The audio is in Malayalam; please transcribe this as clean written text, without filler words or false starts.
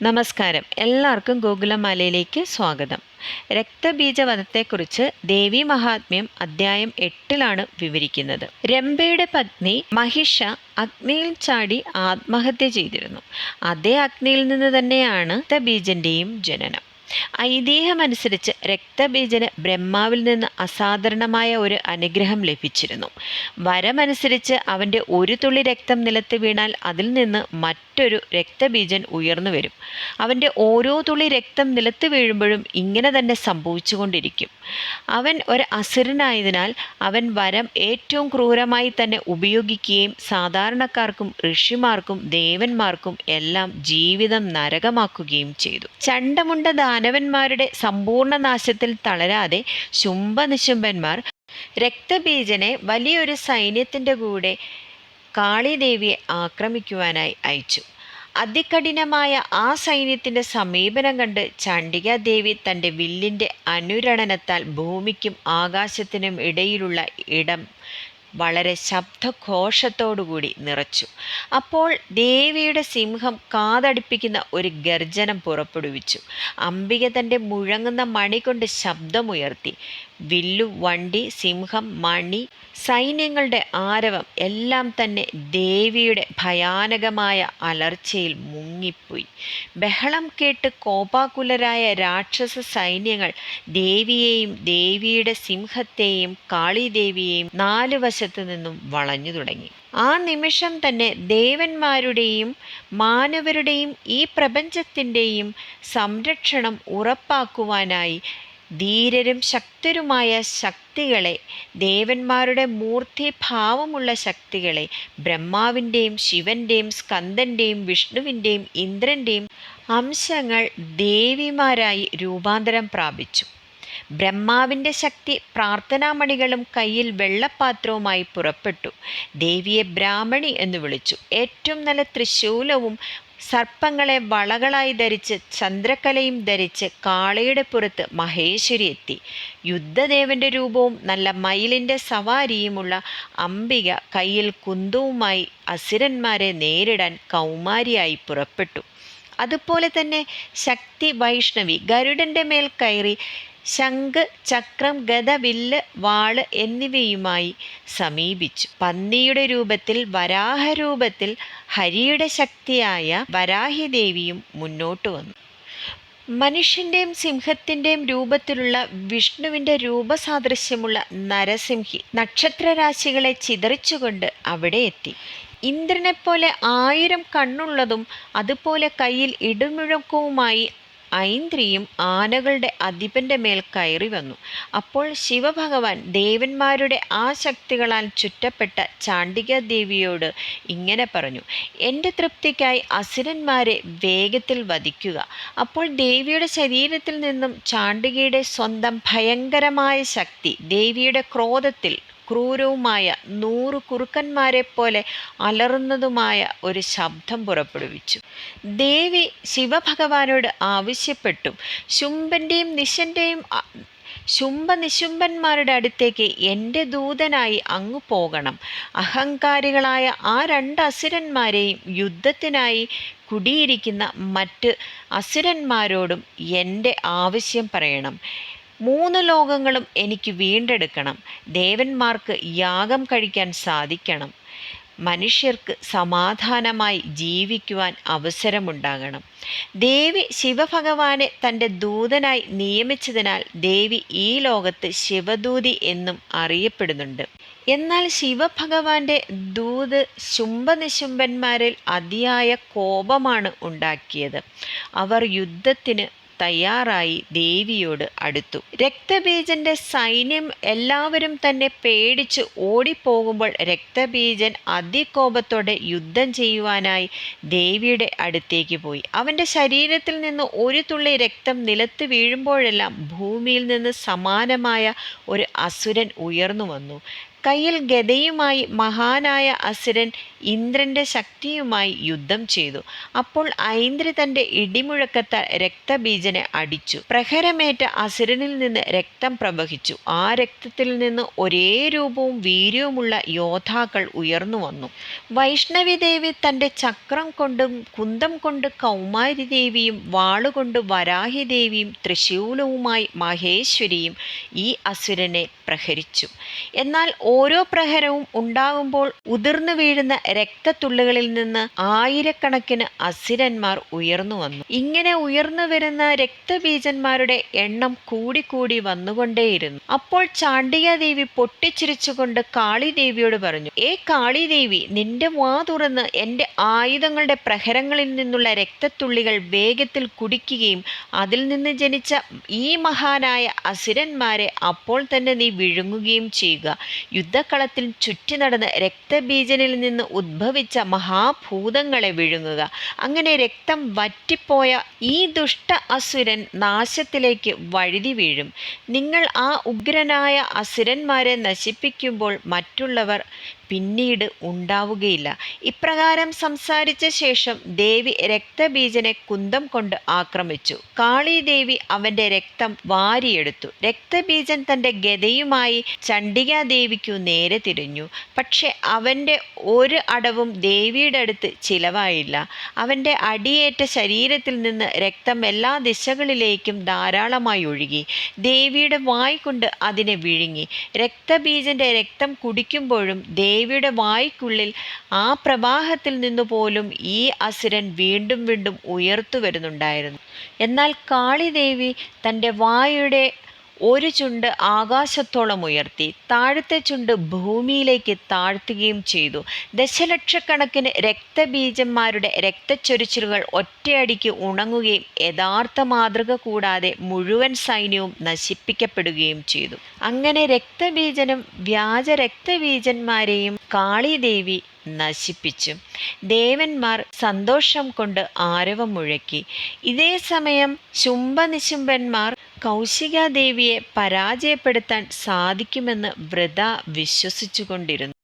നമസ്കാരം. എല്ലാവർക്കും ഗോകുലമാലയിലേക്ക് സ്വാഗതം. രക്തബീജവധത്തെക്കുറിച്ച് ദേവി മഹാത്മ്യം അധ്യായം 8 വിവരിക്കുന്നത്. രംഭയുടെ പത്നി മഹിഷ അഗ്നിയിൽ ചാടി ആത്മഹത്യ ചെയ്തിരുന്നു. അതേ അഗ്നിയിൽ നിന്ന് തന്നെയാണ് രക്തബീജന്റെയും ജനനം. ഐതിഹ്യമനുസരിച്ച് രക്തബീജന് ബ്രഹ്മാവിൽ നിന്ന് അസാധാരണമായ ഒരു അനുഗ്രഹം ലഭിച്ചിരുന്നു. വരമനുസരിച്ച് അവൻ്റെ ഒരു തുള്ളി രക്തം നിലത്ത് വീണാൽ അതിൽ നിന്ന് മറ്റൊരു രക്തബീജൻ ഉയർന്നു വരും. അവൻ്റെ ഓരോ തുള്ളി രക്തം നിലത്ത് വീഴുമ്പോഴും ഇങ്ങനെ തന്നെ സംഭവിച്ചുകൊണ്ടിരിക്കും. അവൻ ഒരു അസുരനായതിനാൽ അവൻ വരം ഏറ്റവും ക്രൂരമായി തന്നെ ഉപയോഗിക്കുകയും സാധാരണക്കാർക്കും ഋഷിമാർക്കും ദേവന്മാർക്കും എല്ലാം ജീവിതം നരകമാക്കുകയും ചെയ്തു. ചണ്ടമുണ്ട ദാനവന്മാരുടെ സമ്പൂർണ്ണ നാശത്തിൽ തളരാതെ ശുംഭനിശുംഭന്മാർ രക്തബീജനെ വലിയൊരു സൈന്യത്തിൻ്റെ കൂടെ കാളിദേവിയെ ആക്രമിക്കുവാനായി അയച്ചു. അതികഠിനമായ ആ സൈന്യത്തിൻ്റെ സമീപനം കണ്ട് ചണ്ഡികാദേവി തൻ്റെ വില്ലിൻ്റെ അനുരണനത്താൽ ഭൂമിക്കും ആകാശത്തിനും ഇടയിലുള്ള ഇടം വളരെ ശബ്ദഘോഷത്തോടുകൂടി നിറച്ചു. അപ്പോൾ ദേവിയുടെ സിംഹം കാതടിപ്പിക്കുന്ന ഒരു ഗർജനം പുറപ്പെടുവിച്ചു. അംബിക തൻ്റെ മുഴങ്ങുന്ന മണി കൊണ്ട് ശബ്ദമുയർത്തി. വില്ലു, വണ്ടി, സിംഹം, മണി, സൈന്യങ്ങളുടെ ആരവം എല്ലാം തന്നെ ദേവിയുടെ ഭയാനകമായ അലർച്ചയിൽ മുങ്ങിപ്പോയി. ബഹളം കേട്ട് കോപാകുലരായ രാക്ഷസ സൈന്യങ്ങൾ ദേവിയെയും ദേവിയുടെ സിംഹത്തെയും കാളിദേവിയെയും 4 വശത്തു നിന്നും വളഞ്ഞു തുടങ്ങി. ആ നിമിഷം തന്നെ ദേവന്മാരുടെയും മാനവരുടെയും ഈ പ്രപഞ്ചത്തിൻ്റെയും സംരക്ഷണം ഉറപ്പാക്കുവാനായി ധീരരും ശക്തരുമായ ശക്തികളെ, ദേവന്മാരുടെ മൂർത്തിഭാവമുള്ള ശക്തികളെ, ബ്രഹ്മാവിൻ്റെയും ശിവൻ്റെയും സ്കന്ദൻ്റെയും വിഷ്ണുവിൻ്റെയും ഇന്ദ്രൻ്റെയും അംശങ്ങൾ ദേവിമാരായി രൂപാന്തരം പ്രാപിച്ചു. ബ്രഹ്മാവിൻ്റെ ശക്തി പ്രാർത്ഥനാമണികളും കയ്യിൽ വെള്ളപ്പാത്രവുമായി പുറപ്പെട്ടു. ദേവിയെ ബ്രാഹ്മണി എന്ന് വിളിച്ചു. ഏറ്റവും നല്ല ത്രിശൂലവും സർപ്പങ്ങളെ വളകളായി ധരിച്ച് ചന്ദ്രക്കലയും ധരിച്ച് കാളയുടെ പുറത്ത് മഹേശ്വരി എത്തി. യുദ്ധദേവന്റെ രൂപവും നല്ല മയിലിൻ്റെ സവാരിയുമുള്ള അംബിക കയ്യിൽ കുന്തവുമായി അസുരന്മാരെ നേരിടാൻ കൗമാരിയായി പുറപ്പെട്ടു. അതുപോലെ തന്നെ ശക്തി വൈഷ്ണവി ഗരുഡൻ്റെ മേൽ കയറി ശംഖ്, ചക്രം, ഗദ, വില്ല്, വാള് എന്നിവയുമായി സമീപിച്ചു. പന്നിയുടെ രൂപത്തിൽ, വരാഹരൂപത്തിൽ ഹരിയുടെ ശക്തിയായ വരാഹിദേവിയും മുന്നോട്ട് വന്നു. മനുഷ്യൻ്റെയും സിംഹത്തിൻ്റെയും രൂപത്തിലുള്ള വിഷ്ണുവിൻ്റെ രൂപസാദൃശ്യമുള്ള നരസിംഹി നക്ഷത്രരാശികളെ ചിതറിച്ചുകൊണ്ട് അവിടെ എത്തി. ഇന്ദ്രനെപ്പോലെ 1000 കണ്ണുള്ളതും അതുപോലെ കയ്യിൽ ഇടിമുഴക്കവുമായി ഐന്ദ്രിയും ആനകളുടെ അധിപന്റെ മേൽ കയറി വന്നു. അപ്പോൾ ശിവഭഗവാൻ ദേവന്മാരുടെ ആ ശക്തികളാൽ ചുറ്റപ്പെട്ട ചണ്ഡികാദേവിയോട് ഇങ്ങനെ പറഞ്ഞു: എൻ്റെ തൃപ്തിക്കായി അസുരന്മാരെ വേഗത്തിൽ വധിക്കുക. അപ്പോൾ ദേവിയുടെ ശരീരത്തിൽ നിന്നും ചണ്ഡികയുടെ സ്വന്തം ഭയങ്കരമായ ശക്തി ദേവിയുടെ ക്രോധത്തിൽ ക്രൂരവുമായ 100 കുറുക്കന്മാരെ പോലെ അലറുന്നതുമായ ഒരു ശബ്ദം പുറപ്പെടുവിച്ചു. ദേവി ശിവഭഗവാനോട് ആവശ്യപ്പെട്ടു: ശുംഭനിശുംഭന്മാരുടെ അടുത്തേക്ക് എൻ്റെ ദൂതനായി അങ്ങ് പോകണം. അഹങ്കാരികളായ ആ 2 അസുരന്മാരെയും യുദ്ധത്തിനായി കുടിയിരിക്കുന്ന മറ്റ് അസുരന്മാരോടും എൻ്റെ ആവശ്യം പറയണം. 3 ലോകങ്ങളും എനിക്ക് വീണ്ടെടുക്കണം. ദേവന്മാർക്ക് യാഗം കഴിക്കാൻ സാധിക്കണം. മനുഷ്യർക്ക് സമാധാനമായി ജീവിക്കുവാൻ അവസരമുണ്ടാകണം. ദേവി ശിവഭഗവാനെ തൻ്റെ ദൂതനായി നിയമിച്ചതിനാൽ ദേവി ഈ ലോകത്ത് ശിവദൂതി എന്നും അറിയപ്പെടുന്നുണ്ട്. എന്നാൽ ശിവഭഗവാന്റെ ദൂത് ശുംഭനിശുംഭന്മാരിൽ അതിയായ കോപമാണ് ഉണ്ടാക്കിയത്. അവർ യുദ്ധത്തിന് തയ്യാറായി ദേവിയോട് അടുത്തു. രക്തബീജന്റെ സൈന്യം എല്ലാവരും തന്നെ പേടിച്ച് ഓടിപ്പോകുമ്പോൾ രക്തബീജൻ അതികോപത്തോടെ യുദ്ധം ചെയ്യുവാനായി ദേവിയുടെ അടുത്തേക്ക് പോയി. അവൻ്റെ ശരീരത്തിൽ നിന്ന് ഒരു തുള്ളി രക്തം നിലത്ത് വീഴുമ്പോഴെല്ലാം ഭൂമിയിൽ നിന്ന് സമാനമായ ഒരു അസുരൻ ഉയർന്നു വന്നു. കയ്യിൽ ഗദയുമായി മഹാനായ അസുരൻ ഇന്ദ്രന്റെ ശക്തിയുമായി യുദ്ധം ചെയ്തു. അപ്പോൾ ഐന്ദ്രി തന്റെ ഇടിമുഴക്കത്താൽ രക്തബീജനെ അടിച്ചു. പ്രഹരമേറ്റ അസുരനിൽ നിന്ന് രക്തം പ്രവഹിച്ചു. ആ രക്തത്തിൽ നിന്ന് ഒരേ രൂപവും വീര്യവുമുള്ള യോദ്ധാക്കൾ ഉയർന്നു വന്നു. വൈഷ്ണവി ദേവി തന്റെ ചക്രം കൊണ്ടും കുന്തം കൊണ്ട് കൗമാരി ദേവിയും വാളുകൊണ്ട് വരാഹി ദേവിയും ത്രിശൂലവുമായി മഹേശ്വരിയും ഈ അസുരനെ പ്രഹരിച്ചു. എന്നാൽ ഓരോ പ്രഹരവും ഉണ്ടാകുമ്പോൾ ഉതിർന്നു വീഴുന്ന രക്തത്തുള്ളികളിൽ നിന്ന് ആയിരക്കണക്കിന് അസുരന്മാർ ഉയർന്നു വന്നു. ഇങ്ങനെ ഉയർന്നു വരുന്ന രക്തബീജന്മാരുടെ എണ്ണം കൂടിക്കൂടി വന്നുകൊണ്ടേയിരുന്നു. അപ്പോൾ ചാണ്ഡികാദേവി പൊട്ടിച്ചിരിച്ചുകൊണ്ട് കാളിദേവിയോട് പറഞ്ഞു, ഏ കാളിദേവി, നിന്റെ വാ തുറന്ന് എൻ്റെ ആയുധങ്ങളുടെ പ്രഹരങ്ങളിൽ നിന്നുള്ള രക്തത്തുള്ളികൾ വേഗത്തിൽ കുടിക്കുകയും അതിൽ നിന്ന് ജനിച്ച ഈ മഹാനായ അസുരന്മാരെ അപ്പോൾ തന്നെ നീ വിഴുങ്ങുകയും ചെയ്യുക. യുദ്ധക്കളത്തിൽ ചുറ്റി നടന്ന് രക്തബീജനിൽ നിന്ന് ഉദ്ഭവിച്ച മഹാഭൂതങ്ങളെ വിഴുങ്ങുക. അങ്ങനെ രക്തം വറ്റിപ്പോയ ഈ ദുഷ്ട അസുരൻ നാശത്തിലേക്ക് വഴുതി വീഴും. നിങ്ങൾ ആ ഉഗ്രനായ അസുരന്മാരെ നശിപ്പിക്കുമ്പോൾ മറ്റുള്ളവർ പിന്നീട് ഉണ്ടാവുകയില്ല. ഇപ്രകാരം സംസാരിച്ച ശേഷം ദേവി രക്തബീജനെ കുന്തം കൊണ്ട് ആക്രമിച്ചു. കാളിദേവി അവന്റെ രക്തം വാരിയെടുത്തു. രക്തബീജൻ തന്റെ ഗദയുമായി ചണ്ഡികാദേവിക്കു നേരെ തിരിഞ്ഞു. പക്ഷെ അവന്റെ ഒരു അടവും ദേവിയുടെ അടുത്ത് ചിലവായില്ല. അവന്റെ അടിയേറ്റ ശരീരത്തിൽ നിന്ന് രക്തം എല്ലാ ദിശകളിലേക്കും ധാരാളമായി ഒഴുകി. ദേവിയുടെ വായ് കൊണ്ട് അതിനെ വിഴുങ്ങി. രക്തബീജന്റെ രക്തം കുടിക്കുമ്പോഴും ദേവിയുടെ വായ്ക്കുള്ളിൽ ആ പ്രവാഹത്തിൽ നിന്നു പോലും ഈ അസുരൻ വീണ്ടും വീണ്ടും ഉയർത്തു വരുന്നുണ്ടായിരുന്നു. എന്നാൽ കാളിദേവി തൻ്റെ വായുടെ ഒരു ചുണ്ട് ആകാശത്തോളം ഉയർത്തി താഴത്തെ ചുണ്ട് ഭൂമിയിലേക്ക് താഴ്ത്തുകയും ചെയ്തു. ദശലക്ഷക്കണക്കിന് രക്തബീജന്മാരുടെ രക്തച്ചൊരിച്ചിലുകൾ ഒറ്റയടിക്ക് ഉണങ്ങുകയും യഥാർത്ഥ മാതൃക കൂടാതെ മുഴുവൻ സൈന്യവും നശിപ്പിക്കപ്പെടുകയും ചെയ്തു. അങ്ങനെ രക്തബീജനും വ്യാജ രക്തബീജന്മാരെയും കാളിദേവി നശിപ്പിച്ചു. ദേവന്മാർ സന്തോഷം കൊണ്ട് ആരവം മുഴക്കി. ഇതേ സമയം ശുംഭനിശുംഭന്മാർ കൗശികാദേവിയെ പരാജയപ്പെടുത്താൻ സാധിക്കുമെന്ന് വൃഥ വിശ്വസിച്ചുകൊണ്ടിരുന്നു.